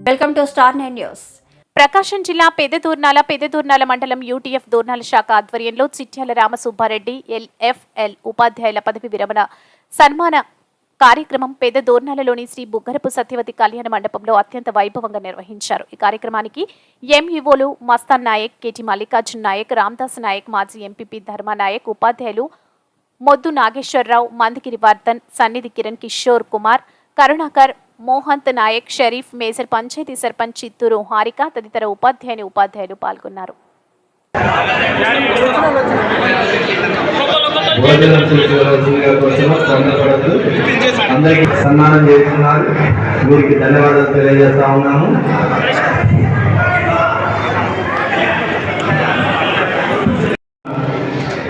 Welcome to Star 9 news. Prakasam జిల్లా పెద్దదూర్నాల మండలం UTF Durnala శాఖ ఆధ్వర్యంలో చిట్యాల రామసుబ్బారెడ్డి ఎల్ఎఫ్ఎల్ ఉపాధ్యాయుల పదవి విరమణ సన్మాన కార్యక్రమం పెద్దదూర్నాలలోని శ్రీ బుగ్గరపు సత్యవతి కళ్యాణ మండపంలో అత్యంత వైభవంగా నిర్వహించారు. ఈ కార్యక్రమానికి ఎంఈఓలు మస్తాన్ నాయక్, కేటీ మల్లికార్జున్ నాయక్, రామదాస్ నాయక్, మాజీ ఎంపీపీ ధర్మానాయక్, ఉపాధ్యాయులు మొద్దు నాగేశ్వరరావు, మందికిరి వర్ధన్, సన్నిధి కిరణ్ కిషోర్ కుమార్, కరుణాకర్, మోహంత్ నాయక్, షరీఫ్, మేజర్ పంచాయతీ సర్పంచ్ చిత్తూరు హారిక తదితర ఉపాధ్యాయులు పాల్గొన్నారు. అందరికీ సన్మానం చేస్తున్నారు. వీరికి ధన్యవాదాలు తెలియజేస్తా ఉన్నాము.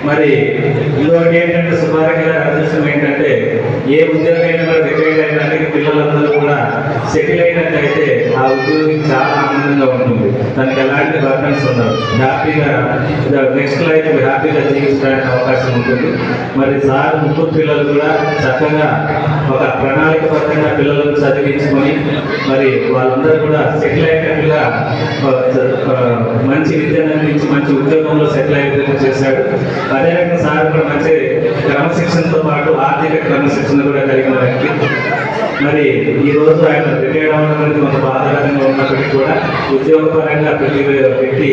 మరి ఇంకొకటి ఏంటంటే సుబ్బారెడ్డి గారి అదృష్టం ఏంటంటే ఏ ఉద్యోగమైనా కూడా రిటైర్డ్ అయినట్టు పిల్లలందరూ కూడా సెటిల్ అయినట్టయితే ఆ ఉద్యోగం చాలా ఆనందంగా ఉంటుంది. దానికి ఎలాంటి బర్డన్స్ ఉండవు. హ్యాపీగా నెక్స్ట్ లైఫ్ హ్యాపీగా జీవించడానికి అవకాశం ఉంటుంది. మరి సార్ ముగ్గురు పిల్లలు కూడా చక్కగా ఒక ప్రణాళికబద్ధంగా పిల్లలను చదివించుకొని మరి వాళ్ళందరూ కూడా సెటిల్ అయ్యేటట్టుగా మంచి విద్యను అందించి మంచి ఉద్యోగంలో సెటిల్ అయ్యేటట్టు చేశాడు. అదేవిధంగా సార్ కూడా మంచి క్రమశిక్షణతో పాటు ఆర్థిక క్రమశిక్షణ కూడా కలిగిన వ్యక్తి. మరి ఈ రోజు ఆయన రిటైర్డ్ అవ్వడం అనేది కొంత బాధాకరంగా ఉన్నప్పటికీ కూడా ఉద్యోగపరంగా ప్రతి వ్యక్తి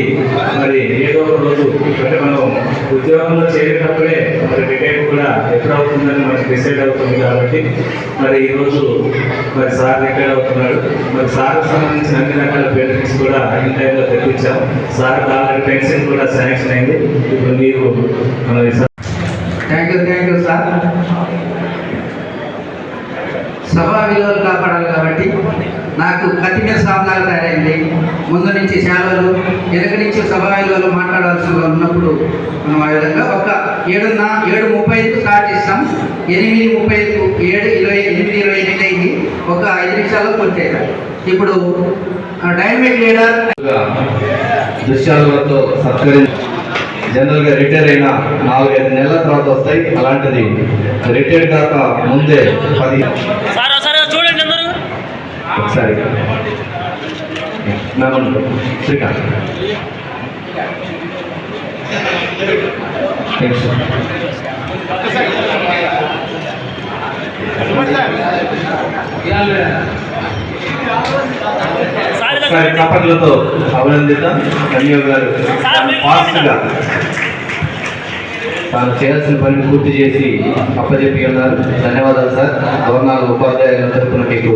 మరి ఏదో ఒక రోజు అంటే మనం ఉద్యోగంలో చేరేటప్పుడే మరి రిటైర్డ్ కూడా ఎప్పుడు అవుతుందని మనకి డిసైడ్ అవుతుంది. కాబట్టి మరి ఈరోజు మరి సార్ రిటైర్డ్ అవుతున్నాడు. మరి సార్కి సంబంధించిన అన్ని రకాల బెనిఫిట్స్ కూడా అన్ని టైంలో తెప్పించాం. సార్ ఆల్రెడీ పెన్షన్ కూడా శాంక్షన్ అయింది. ఇప్పుడు మీరు థ్యాంక్ యూ సార్. సభా విలువలు కాపాడాలి కాబట్టి నాకు కత్తి మీద సాధనాలు తయారైంది. ముందు నుంచి సేవలు వెనక నుంచి సభా విలువలు మాట్లాడాల్సి ఉన్నప్పుడు మనం ఆ విధంగా ఒక 7:35 స్టార్ట్ చేస్తాం. 8:35 7:28 అయింది. ఒక 5 నిమిషాల్లో పూర్తయ్యారు. ఇప్పుడు డైనమిక్ లీడర్ దృశ్యాలతో సత్కరించి జనరల్గా రిటైర్ అయిన 4-5 నెలల తర్వాత వస్తాయి. అలాంటిది రిటైర్డ్ కాక ముందే 10 ఒకసారి శ్రీకాంత్ కపట్లతో అభినందిద్దాం. కన్యూ గారు ఫాస్ట్గా తాను చేయాల్సిన పనిని పూర్తి చేసి అప్పచెప్పి ఉన్నారు. ధన్యవాదాలు సార్. గవర్నర్ ఉపాధ్యాయుల తరఫున మీకు